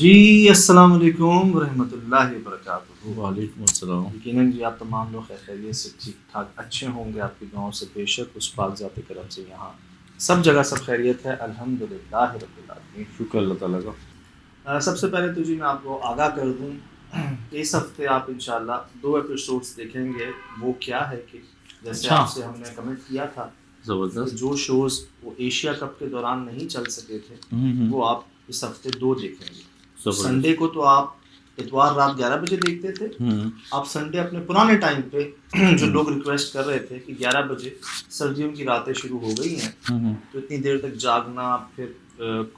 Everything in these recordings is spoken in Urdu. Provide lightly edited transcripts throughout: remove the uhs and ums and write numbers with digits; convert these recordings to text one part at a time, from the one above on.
جی السلام علیکم ورحمۃ اللہ وبرکاتہ۔ وعلیکم السلام۔ یقیناً جی آپ تمام لوگ خیریت سے ٹھیک ٹھاک اچھے ہوں گے، آپ کے گاؤں سے بے شک اس پاک ذات کرم سے یہاں سب جگہ سب خیریت ہے، الحمدللہ رب العالمین۔ شکر اللہ تعالیٰ کا۔ سب سے پہلے تو جی میں آپ کو آگاہ کر دوں کہ اس ہفتے آپ انشاءاللہ 2 ایپیسوڈس دیکھیں گے۔ وہ کیا ہے کہ جیسے اچھا، آپ سے ہم نے کمنٹ کیا تھا کہ زبردست۔ جو شوز وہ ایشیا کپ کے دوران نہیں چل سکے تھے وہ آپ اس ہفتے 2 دیکھیں گے۔ سنڈے کو تو آپ اتوار رات 11 بجے دیکھتے تھے، آپ سنڈے اپنے پرانے ٹائم پہ جو لوگ ریکویسٹ کر رہے تھے کہ 11 بجے سردیوں کی راتیں شروع ہو گئی ہیں تو اتنی دیر تک جاگنا، پھر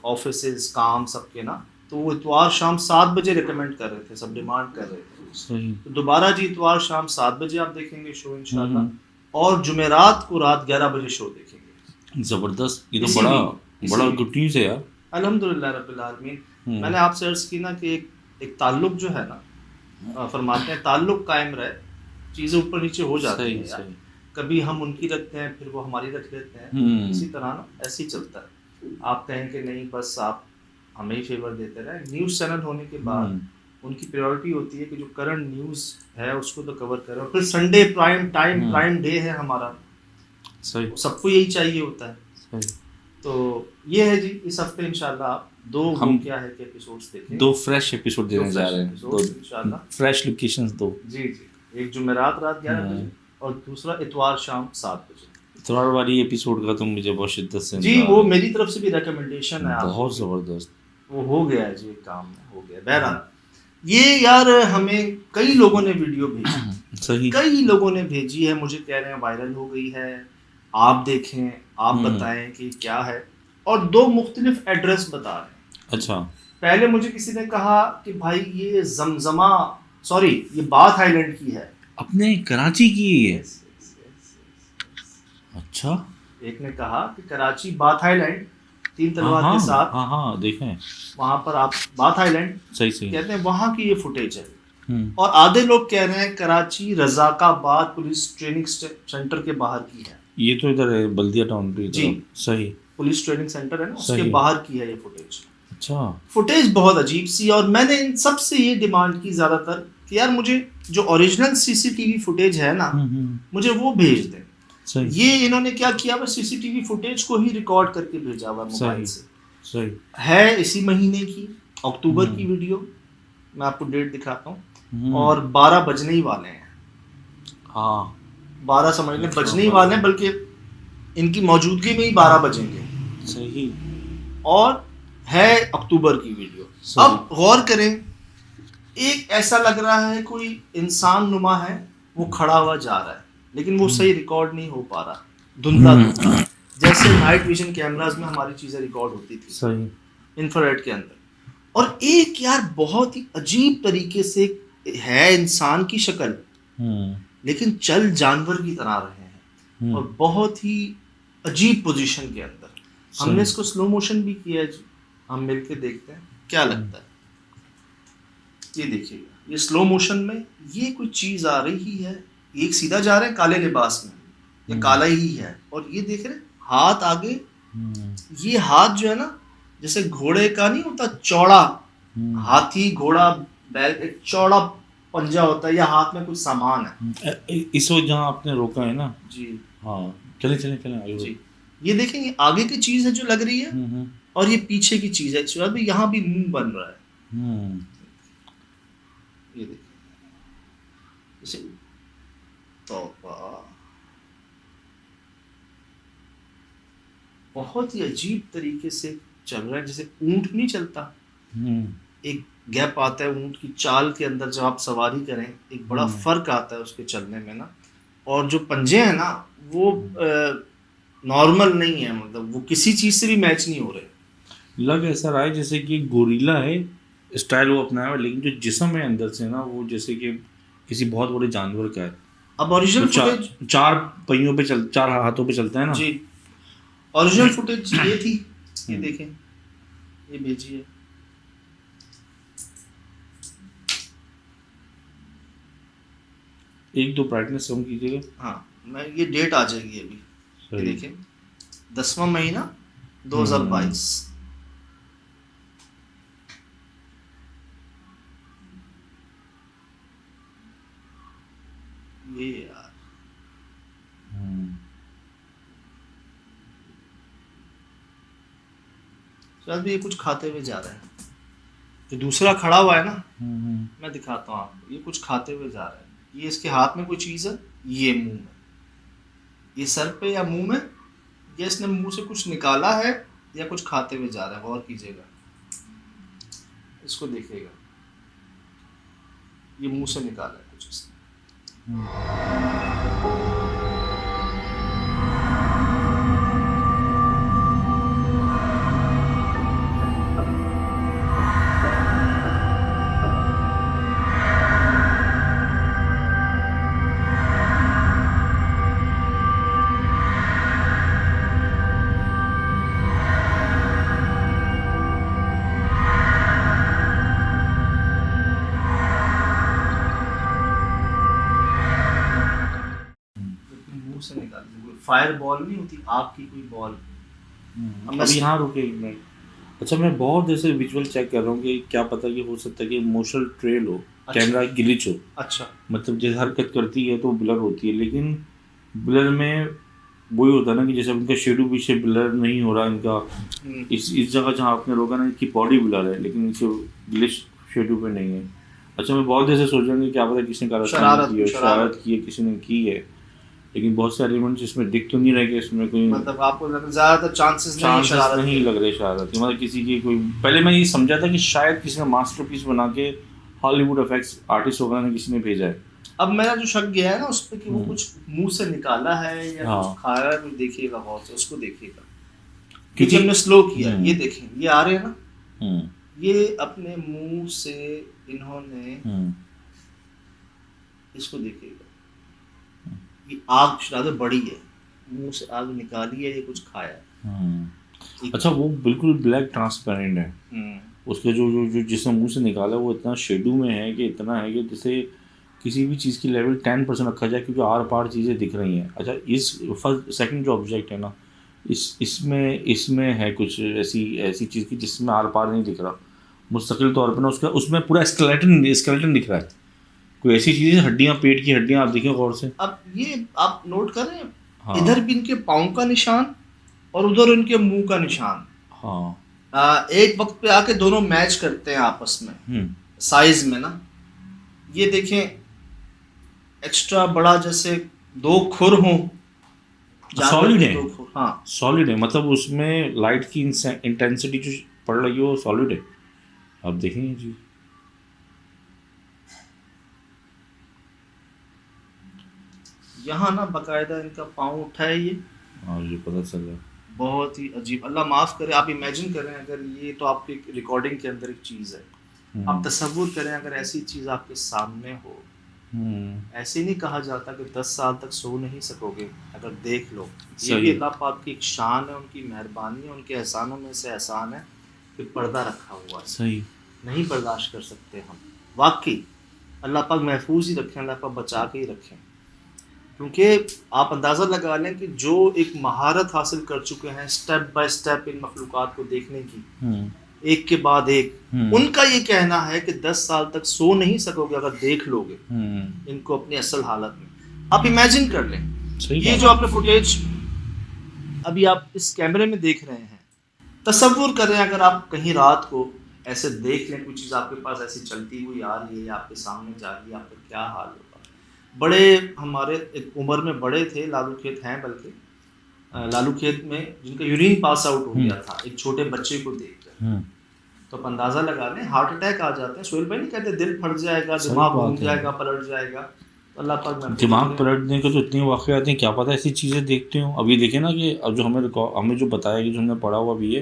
آفیسز کام سب کے نا، تو وہ اتوار شام 7 بجے ریکمینڈ کر رہے تھے، سب ڈیمانڈ کر رہے تھے۔ صحیح۔ تو دوبارہ جی اتوار شام 7 بجے آپ دیکھیں گے شو انشاءاللہ، اور جمعرات کو رات 11 بجے شو دیکھیں گے۔ زبردست، یہ تو بڑا گڈ نیوز ہے یار۔ الحمدللہ رب العالمین۔ میں نے آپ سے عرض کی نا کہ ایک تعلق جو ہے نا، فرماتے ہیں تعلق قائم رہے، چیزیں اوپر نیچے ہو جاتی ہیں یار، کبھی ہم ان کی رکھتے ہیں پھر وہ ہماری رکھ لیتے ہیں، اسی طرح نا ایسے ہی چلتا ہے۔ آپ کہیں کہ نہیں بس آپ ہمیں ہی فیور دیتے رہے، نیوز چینل ہونے کے بعد ان کی پریورٹی ہوتی ہے کہ جو کرنٹ نیوز ہے اس کو تو کور کرے، اور پھر Sunday prime time prime day ہے ہمارا، سب کو یہی چاہیے ہوتا ہے۔ تو یہ ہے جی اس ہفتے انشاءاللہ آپ 2 ہم کیا ہے کہ ایپیسوڈز دیکھیں، 2 فریش ایپیسوڈ دینے جا رہے ہیں، 2 انشاءاللہ فریش لوکیشنز 2۔ جی جی، ایک جمعرات رات 11 بجے اور دوسرا اتوار شام 7 بجے۔ اتوار والی ایپیسوڈ کا تو مجھے بہت شدت سے جی وہ میری طرف سے بھی ریکمنڈیشن ہے، بہت زبردست، وہ ہو گیا ہے جی، ایک کام ہو گیا۔ بہرحال یہ یار ہمیں کئی لوگوں نے ویڈیو بھیجی، صحیح، کئی لوگوں نے بھیجی ہے، مجھے کہہ رہے ہیں وائرل ہو گئی ہے، آپ دیکھیں آپ بتائیں کہ کیا ہے، اور 2 مختلف ایڈریس بتا رہے ہیں۔ اچھا، پہلے مجھے کسی نے کہا کہ بھائی یہ زمزمہ، سوری یہ باتھ آئی لینڈ کی ہے، اپنے کراچی کی ہے۔ اچھا، ایک نے کہا کہ کراچی باتھ آئی لینڈ 3 تلوار کے ساتھ، ہاں دیکھیں وہاں پر آپ باتھ آئی لینڈ صحیح کہتے ہیں، وہاں کی یہ فوٹیج ہے۔ اور آدھے لوگ کہہ رہے ہیں کراچی رزاق آباد پولیس ٹریننگ سینٹر کے باہر کی ہے، یہ تو ادھر ہے بلدیہ ٹاؤن پہ۔ جی صحیح، پولیس ٹریننگ سینٹر ہے نا اس کے باہر کی ہے یہ فوٹیج۔ اچھا، فوٹیج بہت عجیب سی، اور میں نے ان سب سے یہ ڈیمانڈ کی زیادہ تر کہ یار مجھے جو original C C T V footage ہے نا مجھے وہ بھیج دیں۔ یہ انہوں نے کیا کیا، بس سی سی ٹی وی فوٹیج کو ہی ریکارڈ کر کے بھیجا ہوا موبائل سے، ہے اسی مہینے کی اکتوبر کی ویڈیو، میں آپ کو ڈیٹ دکھاتا ہوں، اور 12 بجنے ہی والے ہیں، ہاں 12 سمجھ لیں بجنے ہی والے ہیں، بلکہ ان کی موجودگی میں ہی 12 بجیں گے، صحیح، اور ہے اکتوبر کی ویڈیو۔ اب غور کریں، ایک ایسا لگ رہا ہے کوئی انسان نما ہے وہ کھڑا ہوا جا رہا ہے، لیکن وہ صحیح ریکارڈ نہیں ہو پا رہا، دھندلا دھندلا، جیسے نائٹ ویژن کیمراز میں ہماری چیزیں ریکارڈ ہوتی تھی، صحیح، انفراریڈ کے اندر۔ اور ایک یار بہت ہی عجیب طریقے سے ہے انسان کی شکل، لیکن چل جانور کی طرح رہے ہیں، اور بہت ہی عجیب پوزیشن کے اندر۔ ہم نے اس کو سلو موشن بھی کیا ہے جی، ہم مل کے دیکھتے ہیں کیا لگتا ہے۔ یہ دیکھیے گا، یہ سلو موشن میں یہ کوئی چیز آ رہی ہے، ایک سیدھا جا رہا ہے کالے لباس میں، یہ کالا ہی ہے، اور یہ دیکھ رہے ہاتھ آگے، یہ ہاتھ جو ہے نا جیسے گھوڑے کا نہیں ہوتا چوڑا، ہاتھی گھوڑا بیل ایک چوڑا پنجہ ہوتا ہے، یا ہاتھ میں کچھ سامان ہے۔ اس وقت جہاں آپ نے روکا ہے نا، جی ہاں چلیں جی، یہ دیکھیں یہ آگے کی چیز ہے جو لگ رہی ہے، اور یہ پیچھے کی چیز ہے، اس کے بعد بھی یہاں بھی منہ بن رہا ہے، یہ دیکھیں توبہ، بہت ہی عجیب طریقے سے چل رہا ہے، جیسے اونٹ نہیں چلتا، ایک گیپ آتا ہے اونٹ کی چال کے اندر، جب آپ سواری کریں ایک بڑا فرق آتا ہے اس کے چلنے میں نا، اور جو پنجے ہیں نا وہ نارمل نہیں ہے، مطلب وہ کسی چیز سے بھی میچ نہیں ہو رہے۔ لگ ایسا رہا ہے جیسے کہ گوریلا ہے، اسٹائل وہ اپنایا ہوا، لیکن جو جسم ہے اندر سے نا وہ جیسے کہ کسی بہت بڑے جانور کا ہے۔ اب اوریجنل فوٹیج 4 پہیوں پہ 4 ہاتھوں پہ چلتا ہے نا، جی اوریجنل فوٹیج یہ تھی، یہ دیکھیں یہ بھیجی ہے، ایک دو برائٹنس کم کیجیے گا، ہاں میں یہ ڈیٹ آ جائے گی ابھی، یہ دیکھیں 10واں مہینہ 2022، یہ یار شاید بھی یہ کچھ کھاتے ہوئے جا رہا ہے. جو دوسرا کھڑا ہوا ہے نا, میں دکھاتا ہوں آپ کو, یہ کچھ کھاتے ہوئے جا رہا ہے. یہ اس کے ہاتھ میں کوئی چیز ہے, یہ منہ میں, یہ سر پہ یا منہ میں, یا اس نے منہ سے کچھ نکالا ہے یا کچھ کھاتے ہوئے جا رہا ہے. غور کیجیے گا, اس کو دیکھیے گا, یہ منہ سے نکالا ہے کچھ اس نے. سے نکال دی. فائر بال نہیں ہوتی, آگ کی کوئی بال. اب یہاں رکے ایک منٹ. اچھا میں بہت ایسے ویژول چیک کر رہا ہوں کہ کیا پتہ یہ ہو سکتا ہے کہ موشن ٹریل ہو, کیمرہ گلچ ہو. اچھا مطلب جیسے حرکت کرتی ہے تو بلر ہوتی ہے, لیکن بلر میں وہی ہوتا ہے نا کہ جیسے ان کا شیڈو پیچھے بلر نہیں ہو رہا ان کا, اس جگہ جہاں آپ نے روکا نا ان کی باڈی بلر ہے لیکن ان سے گلچ شیڈو پہ نہیں ہے. اچھا میں بہت ایسے سوچ رہا ہوں کہ کیا پتہ کس نے شرارت کی ہے, کسی نے کی ہے, لیکن بہت سے ایلیمنٹس اس میں دکھ تو نہیں رہے کہ اس میں کوئی مطلب آپ کو زیادہ تر چانسز نہیں لگ رہے شرارت. مطلب کسی کی کوئی, پہلے میں یہ سمجھا تھا کہ شاید کسی نے ماسٹر پیس بنا کے ہالی ووڈ افیکٹس آرٹسٹ وغیرہ نے کسی نے بھیجا ہے. اب میرا جو شک گیا ہے نا اس پہ کہ وہ کچھ منہ سے نکالا ہے یا کچھ کھایا ہے, کچھ دیکھیے گا غور سے, اس کو دیکھیے گا کیونکہ ہم نے سلو کیا. یہ دیکھیں, یہ آ رہے ہیں نا, یہ اپنے منہ سے انہوں نے, اس کو دیکھیے گا, یہ آگ زیادہ بڑی ہے, منہ سے آگ نکالی ہے, یہ کچھ کھایا ہے. اچھا وہ بالکل بلیک ٹرانسپیرنٹ ہے, اس کے جو جس نے منہ سے نکالا وہ اتنا شیڈو میں ہے کہ اتنا ہے کہ جیسے کسی بھی چیز کی لیول 10% رکھا جائے کیونکہ آر پار چیزیں دکھ رہی ہیں. اچھا اس سیکنڈ جو آبجیکٹ ہے نا, اس میں ہے کچھ ایسی چیز کی جس میں آر پار نہیں دکھ رہا مستقل طور پہ نا, اس میں پورا اسکیلیٹن دکھ رہا ہے. کوئی ایسی چیز ہے, ہڈیاں, پیٹ کی ہڈیاں, آپ دیکھیں غور سے. اب یہ آپ نوٹ کریں, ادھر بھی ان کے پاؤں کا نشان اور ادھر ان کے منہ کا نشان. ایک وقت پہ آ کے دونوں میچ کرتے ہیں آپس میں سائز میں نا. یہ دیکھیں ایکسٹرا بڑا, جیسے 2 کھر ہوں. سالڈ ہے, ہاں سالڈ ہے, مطلب اس میں لائٹ کی انٹینسٹی جو پڑ رہی ہے وہ سالڈ ہے. آپ دیکھیں جی, یہاں نا باقاعدہ ان کا پاؤں اٹھا ہے, یہ پتہ چل رہا ہے. بہت ہی عجیب. اللہ معاف کرے, آپ امیجن کریں اگر یہ تو آپ کی ریکارڈنگ کے اندر ایک چیز ہے, آپ تصور کریں اگر ایسی چیز آپ کے سامنے ہو. ایسے نہیں کہا جاتا کہ 10 سال تک سو نہیں سکو گے اگر دیکھ لو. یہ بھی اللہ پاک کی ایک شان ہے, ان کی مہربانی ہے, ان کے احسانوں میں سے احسان ہے کہ پردہ رکھا ہوا ہے. صحیح نہیں برداشت کر سکتے ہم واقعی. اللہ پاک محفوظ ہی رکھیں, اللہ پاک بچا کے ہی رکھیں. کیونکہ آپ اندازہ لگا لیں کہ جو ایک مہارت حاصل کر چکے ہیں سٹیپ بائی سٹیپ ان مخلوقات کو دیکھنے کی, ایک کے بعد ایک, ان کا یہ کہنا ہے کہ 10 سال تک سو نہیں سکو گے اگر دیکھ لو گے ان کو اپنی اصل حالت میں. آپ امیجن کر لیں, یہ جو آپ نے فوٹیج ابھی آپ اس کیمرے میں دیکھ رہے ہیں, تصور کریں اگر آپ کہیں رات کو ایسے دیکھ لیں کوئی چیز آپ کے پاس ایسی چلتی ہوئی آ رہی ہے یا آپ کے سامنے جا رہی ہے, آپ کا کیا حال ہوگا. بڑے ہمارے ایک عمر میں بڑے تھے, لالو کھیت ہیں بلکہ, لالو کھیت میں جن کا یورین پاس آؤٹ ہو گیا تھا ایک چھوٹے بچے کو دیکھ کر. تو آپ اندازہ لگا لیں ہارٹ اٹیک آ جاتے ہیں. سہیل بھائی نہیں کہتے دل پھٹ جائے گا, دماغ گھوم جائے گا, پلٹ جائے گا. اللہ پاک دماغ پلٹنے کے تو اتنے واقعات ہیں, کیا پتہ ایسی چیزیں دیکھتے ہوں. اب یہ دیکھیں نا کہ اب جو ہمیں جو بتایا کہ جو ہم نے پڑھا ہوا بھی ہے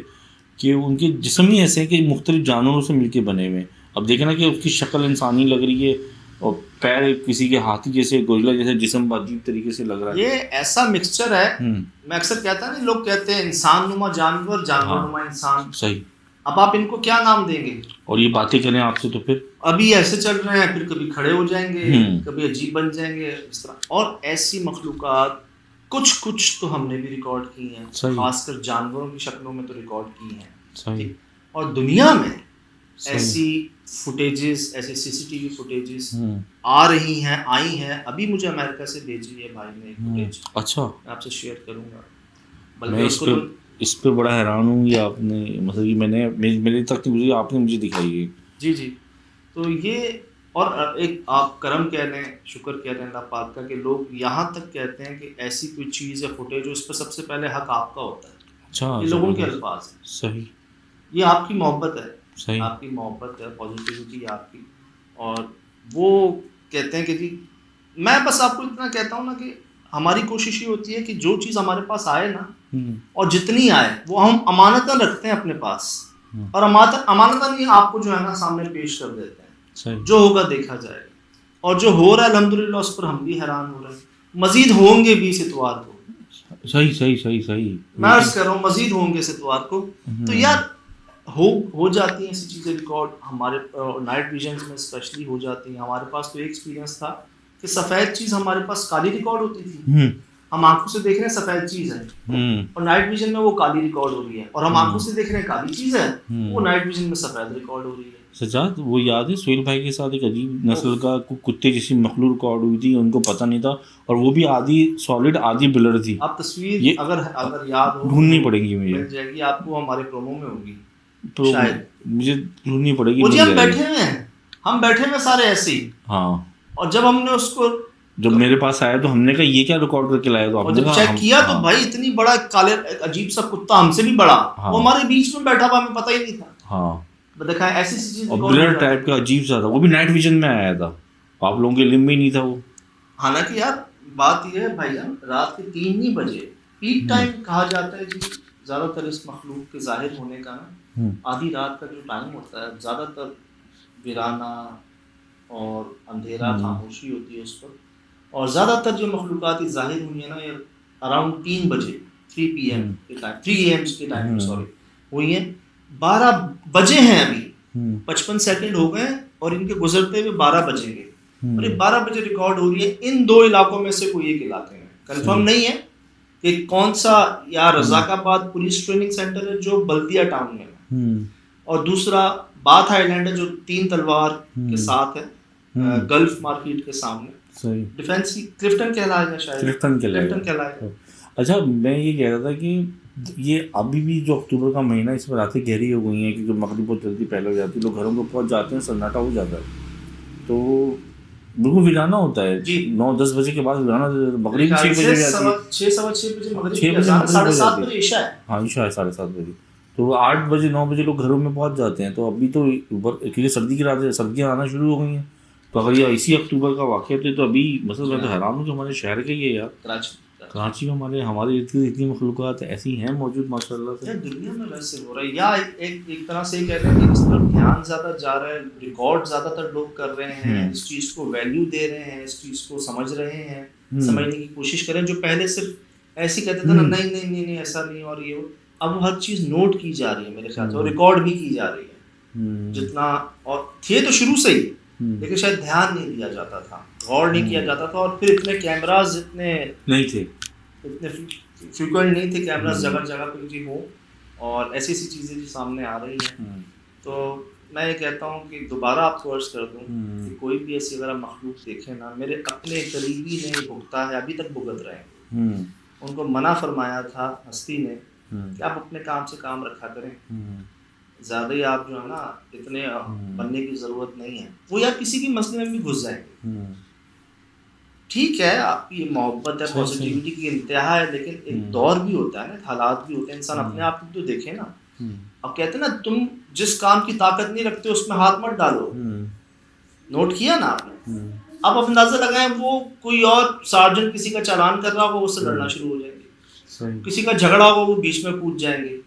کہ ان کے جسم ہی ایسے ہیں کہ مختلف جانوروں سے مل کے بنے ہوئے ہیں. اب دیکھیں نا کہ اس کی شکل انسانی لگ رہی ہے اور پیر کسی کے ہاتھی جیسے, گوریلا جیسے, جسم عجیب طریقے سے لگ رہا ہے. یہ ایسا مکسچر ہے, میں اکثر کہتا ہوں لوگ کہتے ہیں انسان نما جانور, جانور نما انسان. صحیح. اب آپ ان کو کیا نام دیں گے؟ اور یہ باتیں کریں آپ سے تو پھر ابھی ایسے چل رہے ہیں, پھر کبھی کھڑے ہو جائیں گے, کبھی عجیب بن جائیں گے اس طرح. اور ایسی مخلوقات کچھ تو ہم نے بھی ریکارڈ کی ہیں, خاص کر جانوروں کی شکلوں میں تو ریکارڈ کی ہیں. اور دنیا میں ایسی فوٹیجز، ایسے CCTV فوٹیجز آ رہی ہیں، آئی ہیں. ابھی مجھے امریکہ سے بھیجی ہے بھائی نے ایک فوٹیج. اچھا، میں آپ سے شیئر کروں گا. میں اس پہ بڑا حیران ہوں. یہ آپ نے مطلب کہ میں نے میرے تک نہیں گزری، آپ نے مجھے دکھائی ہے. جی. تو یہ اور ایک آپ کرم کہہ لیں، شکر کہہ لیں اللہ پاک کا کہ لوگ یہاں تک کہتے ہیں کہ ایسی کوئی چیز یا فوٹیج ہو اس پہ سب سے پہلے حق آپ کا ہوتا ہے. اچھا، یہ لوگوں کے الفاظ ہیں. صحیح. یہ آپ کی محبت ہے، صحیح. آپ کی محبت ہے، پازیٹیوٹی آپ کی. اور وہ کہتے ہیں کہ جی میں بس آپ کو اتنا کہتا ہوں نا کہ ہماری کوشش یہ ہوتی ہے کہ جو چیز ہمارے پاس آئے نا اور جتنی آئے وہ ہم امانتاً رکھتے ہیں اپنے پاس، اور امانتاً ہی آپ کو جو ہے نا سامنے پیش کر دیتے ہیں. جو ہوگا دیکھا جائے گا. اور جو ہو رہا ہے الحمدللہ اس پر ہم بھی حیران ہو رہے ہیں. مزید ہوں گے 20 اتوار کو. صحیح. میں عرض کر رہا ہوں مزید ہوں گے اس اتوار کو. تو یار ہو جاتی ہیں ایسی چیزیں ریکارڈ ہمارے نائٹ ویژنز میں اسپیشلی ہو جاتی ہیں. ہمارے پاس تو ایک ایکسپیرینس تھا کہ سفید چیز ہمارے پاس کالی ریکارڈ ہوتی تھی. ہم آنکھوں سے دیکھ رہے ہیں سفید چیز ہے اور نائٹ ویژن میں وہ کالی ریکارڈ ہو رہی ہے، اور ہم آنکھوں سے دیکھ رہے ہیں کالی چیز ہے، وہ نائٹ ویژن میں سفید ریکارڈ ہو رہی ہے. سجاد، وہ یاد ہے سہیل بھائی کے ساتھ ایک عجیب نسل کا کتے جیسی مخلوق ریکارڈ ہوئی تھی، ان کو پتہ نہیں تھا، اور وہ بھی آدھی سالڈ آدھی بلر تھی. آپ تصویر اگر یاد ہو ڈھونڈنی پڑے گی، مجھے مل جائے گی آپ کو، ہمارے پرومو میں ہوگی شاید، مجھے ڈھونڈنی پڑے گی. وہ جی ہم بیٹھے ہوئے سارے ایسے ہی. ہاں. اور جب ہم نے اس کو جب میرے پاس آیا تو ہم نے کہا یہ کیا ریکارڈ کر کے لایا، تو اور جب چیک کیا تو بھائی اتنی بڑا کالے عجیب سا کتا ہم سے بھی بڑا، وہ ہمارے بیچ میں بیٹھا ہوا، ہمیں پتہ ہی نہیں تھا. ہاں، دکھائیں ایسی چیز. اور بلر ٹائپ کا عجیب سا تھا، وہ بھی نائٹ ویژن میں آیا تھا، آپ لوگوں کے علم میں ہی نہیں تھا وہ. حالانکہ یار بات یہ ہے بھائی جان، رات کے 3 بجے پیک ٹائم کہا جاتا ہے جی زیادہ تر اس مخلوق کے ظاہر ہونے کا نا. آدھی رات کا جو ٹائم ہوتا ہے زیادہ تر ویرانہ اور اندھیرا، خاموشی ہوتی ہے اس پر. اور زیادہ تر جو مخلوقات ظاہر ہوئی ہیں نا یہ اراؤنڈ 3 بجے 3 PM کے ٹائم، 3 AM کے ٹائم سوری ہوئی ہیں. 12 بجے ہیں ابھی، 55 سیکنڈ ہو گئے اور ان کے گزرتے ہوئے 12 بجیں گے. اور یہ 12 بجے ریکارڈ ہو رہی ہے ان 2 علاقوں میں سے کوئی ایک علاقے میں. کنفرم نہیں ہے کہ کون سا، یا رزاق آباد پولیس ٹریننگ سینٹر ہے جو بلدیہ ٹاؤن میں ہے، اور دوسرا باتھ آئی لینڈ ہے جو 3 تلوار کے ساتھ ہے، گلف مارکیٹ کے سامنے. ڈیفینس کی کلفٹن کہلائے گا شاید، کلفٹن کہلائے گا. اچھا، میں یہ کہہ رہا تھا کہ یہ ابھی بھی جو اکتوبر کا مہینہ اس میں راتیں گہری ہو گئی ہیں کیونکہ مغرب بہت جلدی پہلے ہو جاتی ہے، لوگ گھروں کو پہنچ جاتے ہیں، سناٹا ہو جاتا ہے، تو بالکل ویرانہ ہوتا ہے. 9-10 بجے کے بعد ویرانہ، مغرب 6 بجے جاتی ہے، 6:15 بجے مغرب 7:30 بجے عشاء ہے. ہاں عشاء ہے 7:30 بجے، تو 8 بجے 9 بجے لوگ گھروں میں پہنچ جاتے ہیں. تو ابھی تو کیونکہ سردی کی راتیں، سردیاں آنا شروع ہو گئی ہیں، تو اگر یہ اسی اکتوبر کا واقعہ تو ابھی مثلا میں تو حیران ہوں کہ ہمارے شہر کے یہ یار کراچی میں ہمارے اتنی مخلوقات ایسی ہیں موجود ماشاء اللہ سے. دنیا میں ویسے ہو رہا ہے، یا ایک طرح سے کہتے ہیں کہ اس طرف دھیان زیادہ جا رہا ہے، ریکارڈ زیادہ تر لوگ کر رہے ہیں، اس چیز کو ویلیو دے رہے ہیں، اس چیز کو سمجھ رہے ہیں، سمجھنے کی کوشش کریں. جو پہلے صرف ایسے کہتے تھے نا نہیں ایسا نہیں، اور یہ اب ہر چیز نوٹ کی جا رہی ہے میرے خیال سے، اور ریکارڈ بھی کی جا رہی ہے جتنا. اور تھے تو شروع سے ہی، لیکن شاید دھیان نہیں دیا جاتا تھا، غور نہیں کیا جاتا تھا، اور پھر اتنے کیمراز اتنے نہیں تھے، اتنے فریکوینٹ نہیں تھے کیمراز جگہ جگہ پہ بھی ہوں، اور ایسی ایسی چیزیں جو سامنے آ رہی ہیں. تو میں یہ کہتا ہوں کہ دوبارہ آپ کو عرض کر دوں کہ کوئی بھی ایسی اگر مخلوق دیکھیں نا، میرے اپنے قریبی نے بھگتا ہے، ابھی تک بھگت رہے ہیں. ان کو منع فرمایا تھا ہستی نے کہ آپ اپنے کام سے کام رکھا کریں، زیادہ ہی آپ جو ہے نا اتنے بننے کی ضرورت نہیں ہے. وہ یا کسی بھی مسئلے میں بھی گھس جائیں گے. ٹھیک ہے آپ کی محبت ہے، پازیٹیوٹی کی انتہا ہے، لیکن ایک دور بھی ہوتا ہے نا، حالات بھی ہوتے ہیں. انسان اپنے آپ کو تو دیکھے نا. اب کہتے ہیں نا تم جس کام کی طاقت نہیں رکھتے اس میں ہاتھ مت ڈالو. نوٹ کیا نا آپ نے. اب اندازہ لگائیں وہ کوئی اور سارجنٹ کسی کا چالان کر رہا ہوگا، اس سے لڑنا شروع ہو جائیں گے. کسی کا جھگڑا ہوگا وہ بیچ میں کود جائیں گے.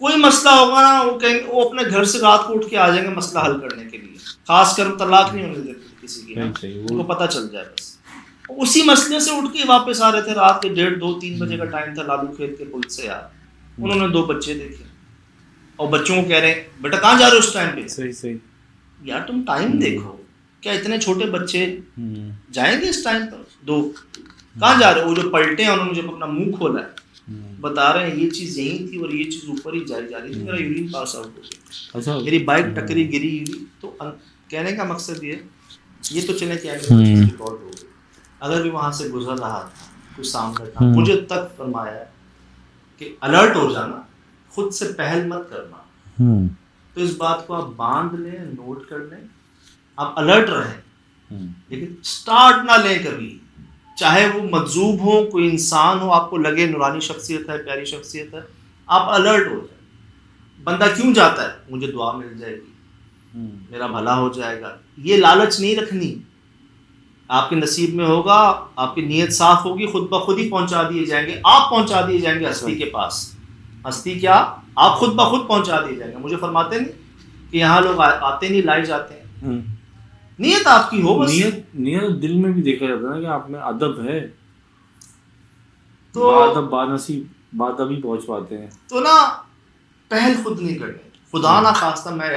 کوئی مسئلہ ہوگا نا وہ کہیں وہ اپنے گھر سے رات کو اٹھ کے آ جائیں گے مسئلہ حل کرنے کے لیے. خاص کر طلاق نہیں ہونے دیتے کسی کی، ان کو پتہ چل جائے بس. اسی مسئلے سے اٹھ کے واپس آ رہے تھے رات کے 1:30 2 3 بجے کا ٹائم تھا لالو کھیت کے پل سے. یار انہوں نے 2 بچے دیکھے اور بچوں کو کہہ رہے ہیں بیٹا کہاں جا رہے ہو اس ٹائم پہ. صحیح یار تم ٹائم دیکھو، کیا اتنے چھوٹے بچے جائیں گے اس ٹائم پر؟ 2 کہاں جا رہے ہو؟ وہ جو پلٹے ہیں انہوں نے جب اپنا منہ کھولا ہے بتا رہے ہیں یہ چیز یہی تھی اور یہ چیز اوپر ہی جا رہی تھی, میرا یورین پاس آؤٹ ہو گیا, اچھا میری بائک ٹکری گری ہوئی. تو کہنے کا مقصد یہ تو چلے کہ ریکارڈ ہو گئی, اگر بھی وہاں سے گزر رہا تھا کوئی سامنے تھا, مجھے تک فرمایا ہے کہ الرٹ ہو جانا, خود سے پہل مت کرنا. تو اس بات کو آپ باندھ لیں, نوٹ کر لیں, آپ الرٹ رہیں لیکن سٹارٹ نہ لیں کبھی, چاہے وہ مجذوب ہو, کوئی انسان ہو, آپ کو لگے نورانی شخصیت ہے, پیاری شخصیت ہے, آپ الرٹ ہو جائیں. بندہ کیوں جاتا ہے؟ مجھے دعا مل جائے گی, میرا بھلا ہو جائے گا. یہ لالچ نہیں رکھنی, آپ کے نصیب میں ہوگا, آپ کی نیت صاف ہوگی, خود بخود ہی پہنچا دیے جائیں گے, آپ پہنچا دیے جائیں گے ہستی کے پاس. ہستی کیا, آپ خود بخود پہنچا دیے جائیں گے. مجھے فرماتے نہیں کہ یہاں لوگ آتے نہیں لائے جاتے ہیں, نیت آپ کی ہو بس. نیت دل میں بھی دیکھا جاتا ہے نا کہ آپ میں ادب ہے, تو ادب بانصیب بادبی پہنچ پاتے ہیں. تو نا پہل خود نہیں کرنی. خدا نہ خواستہ میں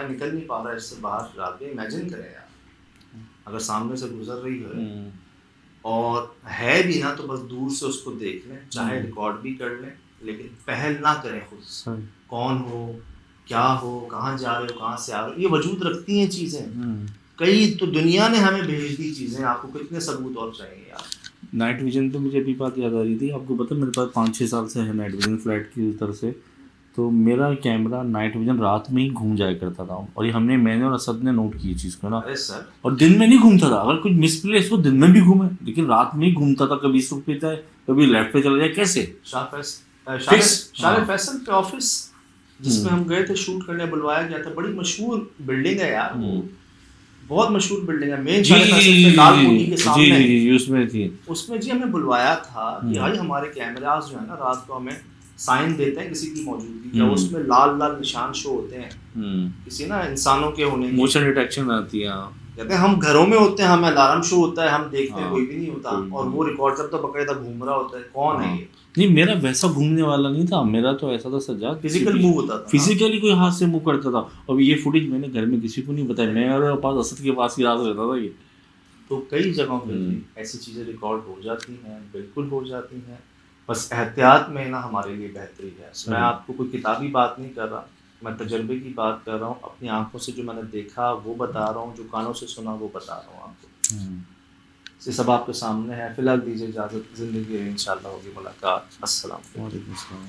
نکل نہیں پا رہا اس سے باہر, رات میں امیجن کریں یار, اگر سامنے سے گزر رہی ہے اور ہے بھی نا تو بس دور سے اس کو دیکھ لیں, چاہے ریکارڈ بھی کر لیں, لیکن پہل نہ کریں خود سے. کون ہو, کیا ہو, کہاں جا رہے ہو, کہاں سے آ رہے ہو, یہ وجود رکھتی ہیں چیزیں. کئی تو دنیا نے ہمیں بھیج دی چیزیں, آپ کو کتنے ثبوت اور چاہیے یار. نائٹ ویژن تو مجھے ابھی بات یاد آ رہی تھی, آپ کو پتہ میرے پاس 5-6 سال سے ہے نائٹ ویژن فلیٹ کی طرف سے. تو میرا کیمرہ نائٹ ویژن رات میں ہی گھوم جایا کرتا تھا, اور یہ میں نے اور اسد نے نوٹ کی چیز کو نا. اور دن میں نہیں گھومتا تھا, اگر کچھ مس پلیس ہو دن میں بھی گھومے, لیکن رات میں ہی گھومتا تھا. کبھی اس پہ جائے, کبھی لیفٹ پہ چلا جائے. کیسے شاہ فیصل کے آفس جس میں ہم گئے تھے شوٹ کرنے, بلوایا گیا تھا, بڑی مشہور بلڈنگ ہے یار, بہت مشہور بلڈنگ ہے, مین شاہ فیصل پہ لال کوٹھی کے سامنے. اس میں تھی, اس میں جی ہمیں بلوایا تھا کہ بھائی ہمارے کیمراز جو ہے نا رات کو ہمیں سائن دیتے ہیں کسی کی موجودگی کا, اس میں لال لال نشان شو ہوتے ہیں کسی نا انسانوں کے ہونے کی, موشن ڈیٹیکشن آتی ہے. کہتے ہیں ہم گھروں میں ہوتے ہیں, ہمیں الارم شو ہوتا ہے, ہم دیکھتے ہیں کوئی بھی نہیں ہوتا, اور وہ ریکارڈر تو باقاعدہ گھوم رہا ہوتا ہے. کون ہے یہ؟ نہیں میرا ویسا گھومنے والا نہیں تھا, میرا تو ایسا تھا سجاد فزیکل موو ہوتا تھا, فزیکلی کوئی ہاتھ سے موو کرتا تھا. اور یہ فوٹیج میں نے گھر میں کسی کو نہیں بتایا, میرے پاس اسد کے پاس ہی راز رہتا تھا. یہ تو کئی جگہوں پہ ایسی چیزیں ریکارڈ ہو جاتی ہیں, بالکل ہو جاتی ہیں, بس احتیاط میں نا ہمارے لیے بہتری ہے. میں آپ کو کوئی کتابی بات نہیں کر رہا, میں تجربے کی بات کر رہا ہوں, اپنی آنکھوں سے جو میں نے دیکھا وہ بتا رہا ہوں, جو کانوں سے سنا وہ بتا رہا ہوں آپ کو. یہ سب آپ کے سامنے ہے. فی الحال دیجیے اجازت, زندگی انشاءاللہ ہوگی ملاقات. السلام علیکم.